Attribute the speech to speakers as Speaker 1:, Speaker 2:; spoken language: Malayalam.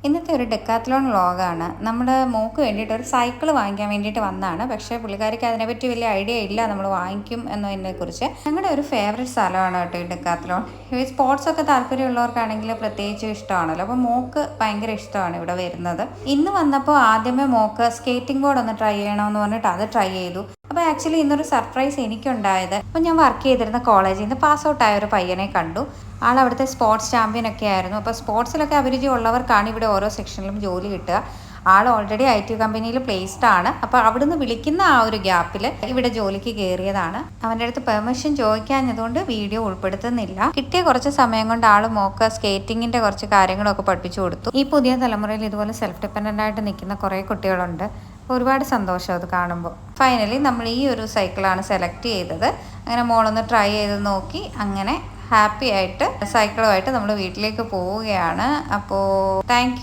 Speaker 1: ഇന്നത്തെ ഒരു ഡെക്കാത്ലോൺ വ്ളോഗാണ്. നമ്മുടെ മോൾക്ക് വേണ്ടിയിട്ട് ഒരു സൈക്കിൾ വാങ്ങിക്കാൻ വേണ്ടിയിട്ട് വന്നതാണ്. പക്ഷേ പുള്ളിക്കാരിക്ക് അതിനെപ്പറ്റി വലിയ ഐഡിയ ഇല്ല നമ്മൾ വാങ്ങിക്കും എന്നതിനെക്കുറിച്ച്. ഞങ്ങളുടെ ഒരു ഫേവറേറ്റ് സ്ഥലമാണ് കേട്ടോ ഈ ഡെക്കാത്ലോൺ. ഈ സ്പോർട്സൊക്കെ താല്പര്യമുള്ളവർക്കാണെങ്കിൽ പ്രത്യേകിച്ചും ഇഷ്ടമാണല്ലോ. അപ്പോൾ മോൾക്ക് ഭയങ്കര ഇഷ്ടമാണ് ഇവിടെ വരുന്നത്. ഇന്ന് വന്നപ്പോൾ ആദ്യമേ മോൾക്ക് സ്കേറ്റിംഗ് ബോർഡ് ഒന്ന് ട്രൈ ചെയ്യണമെന്ന് പറഞ്ഞിട്ട് അത് ട്രൈ ചെയ്തു. അപ്പോൾ ആക്ച്വലി ഇന്നൊരു സർപ്രൈസ് എനിക്കുണ്ടായത്, അപ്പോൾ ഞാൻ വർക്ക് ചെയ്തിരുന്ന കോളേജിൽ നിന്ന് പാസ് ഔട്ടായ ഒരു പയ്യനെ കണ്ടു. ആൾ അവിടുത്തെ സ്പോർട്സ് ചാമ്പ്യനൊക്കെ ആയിരുന്നു. അപ്പോൾ സ്പോർട്സിലൊക്കെ അഭിരുചി ഉള്ളവർക്കാണ് ഇവിടെ ഓരോ സെക്ഷനിലും ജോലി കിട്ടുക. ആൾ ഓൾറെഡി IT കമ്പനിയിൽ പ്ലേസ്ഡ് ആണ്. അപ്പോൾ അവിടുന്ന് വിളിക്കുന്ന ആ ഒരു ഗ്യാപ്പിൽ ഇവിടെ ജോലിക്ക് കയറിയതാണ്. അവൻ്റെ അടുത്ത് പെർമിഷൻ ചോദിക്കാഞ്ഞതുകൊണ്ട് വീഡിയോ ഉൾപ്പെടുത്തുന്നില്ല. കിട്ടിയ കുറച്ച് സമയം കൊണ്ട് ആൾ മോക്ക് സ്കേറ്റിങ്ങിൻ്റെ കുറച്ച് കാര്യങ്ങളൊക്കെ പഠിപ്പിച്ചു കൊടുത്തു. ഈ പുതിയ തലമുറയിൽ ഇതുപോലെ സെൽഫ് ഡിപ്പെൻഡൻ്റ് ആയിട്ട് നിൽക്കുന്ന കുറേ കുട്ടികളുണ്ട്. ഒരുപാട് സന്തോഷം അത് കാണുമ്പോൾ. ഫൈനലി നമ്മൾ ഈ ഒരു സൈക്കിളാണ് സെലക്ട് ചെയ്തത്. അങ്ങനെ മോളൊന്ന് ട്രൈ ചെയ്ത് നോക്കി അങ്ങനെ ഹാപ്പി ആയിട്ട് സൈക്കിളുമായിട്ട് നമ്മൾ വീട്ടിലേക്ക് പോവുകയാണ്. അപ്പോൾ താങ്ക് യു.